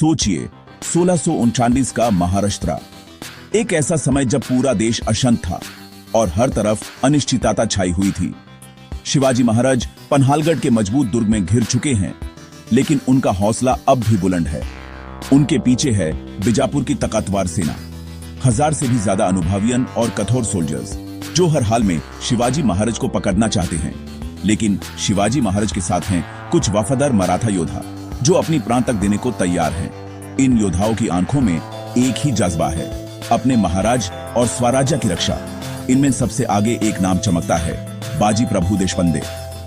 सोचिए, 1639 का महाराष्ट्र, एक ऐसा समय जब पूरा देश अशांत था और हर तरफ अनिश्चितता छाई हुई थी। शिवाजी महाराज पन्हालगढ़ के मजबूत दुर्ग में घिर चुके हैं, लेकिन उनका हौसला अब भी बुलंद है। उनके पीछे है बीजापुर की ताकतवर सेना, 1000 से भी ज्यादा अनुभवी और कठोर सोल्जर्स, जो हर हाल में शिवाजी महाराज को पकड़ना चाहते हैं। लेकिन शिवाजी महाराज के साथ हैं कुछ वफादार मराठा योद्धा, जो अपनी प्राण तक देने को तैयार हैं। इन योद्धाओं की आंखों में एक ही जज्बा है, अपने महाराज और स्वराज्य की रक्षा। इनमें सबसे आगे एक नाम चमकता है, बाजी प्रभु देशपांडे।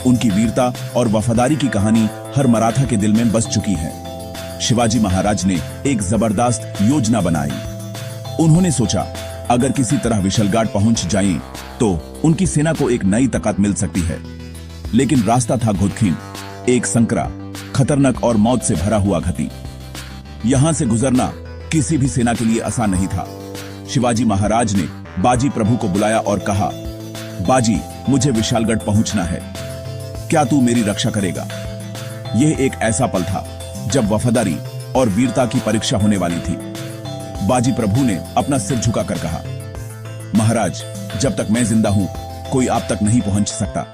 उनकी वीरता और वफादारी की कहानी हर मराठा के दिल में बस चुकी है। शिवाजी महाराज ने एक जबरदस्त योजना बनाई। उन्होंने सोचा, अगर किसी तरह विशालगढ़ पहुंच जाएं, तो उनकी सेना को एक नई ताकत मिल सकती है। लेकिन रास्ता था घुटखीन, एक संकरा, खतरनाक और मौत से भरा हुआ घाटी। यहां से गुजरना किसी भी सेना के लिए आसान नहीं था। शिवाजी महाराज ने बाजी प्रभु को बुलाया और कहा, बाजी, मुझे विशालगढ़ पहुंचना है, क्या तू मेरी रक्षा करेगा? यह एक ऐसा पल था जब वफादारी और वीरता की परीक्षा होने वाली थी। बाजी प्रभु ने अपना सिर झुकाकर कहा, महाराज, जब तक मैं जिंदा हूं, कोई आप तक नहीं पहुंच सकता।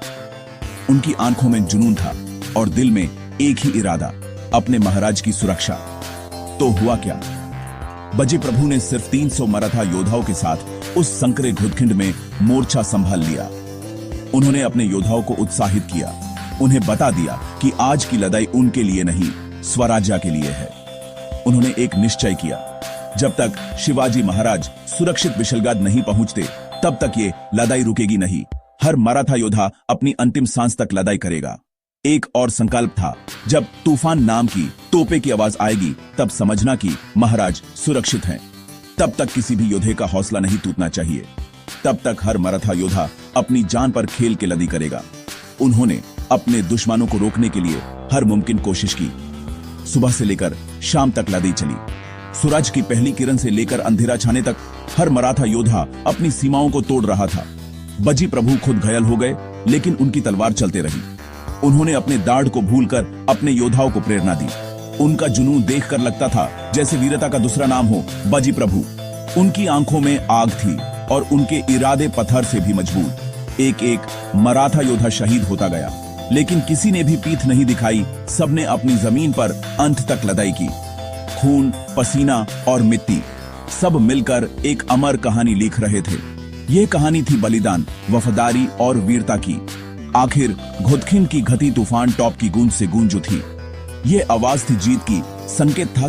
उनकी आंखों में जुनून था और दिल में एक ही इरादा, अपने महाराज की सुरक्षा। तो हुआ क्या? बाजी प्रभु ने सिर्फ 300 मराठा योद्धाओं के साथ उस संकरे घुटखिंड में मोर्चा संभाल लिया। उन्होंने अपने योद्धाओं को उत्साहित किया, उन्हें बता दिया कि आज की लड़ाई उनके लिए नहीं, स्वराज्य के लिए है। उन्होंने एक निश्चय किया, जब तक शिवाजी महाराज सुरक्षित विशालगढ़ नहीं पहुंचते, तब तक ये लड़ाई रुकेगी नहीं। हर मराठा योद्धा अपनी अंतिम सांस तक लड़ाई करेगा। एक और संकल्प था, जब तूफान नाम की तोपे की आवाज आएगी, तब समझना कि महाराज सुरक्षित हैं। तब तक किसी भी योद्धे का हौसला नहीं टूटना चाहिए। तब तक हर मराठा योद्धा अपनी जान पर खेल के लड़ाई करेगा। उन्होंने अपने दुश्मनों को रोकने के लिए हर मुमकिन कोशिश की। सुबह से लेकर शाम तक लड़ाई चली। सूरज की पहली किरण से लेकर अंधेरा छाने तक हर मराठा योद्धा अपनी सीमाओं को तोड़ रहा था। बाजी प्रभु खुद घायल हो गए, लेकिन उनकी तलवार चलते रही। उन्होंने अपने दाढ़ को भूलकर अपने योद्धाओं को प्रेरणा दी। उनका जुनून देखकर लगता था जैसे वीरता का दूसरा नाम हो बाजी प्रभु। उनकी आंखों में आग थी और उनके इरादे पत्थर से भी मजबूत। एक एक मराठा योद्धा शहीद होता गया, लेकिन किसी ने भी पीठ नहीं दिखाई। सबने अपनी जमीन पर अंत तक लड़ाई की। खून, पसीना और मिट्टी, सब मिलकर एक अमर कहानी लिख रहे थे। यह कहानी थी बलिदान, वफादारी और वीरता की। आखिर घुटखिंड की घटी तूफान टॉप की गूंज से गूंज उठी। ये आवाज थी जीत की, संकेत था कि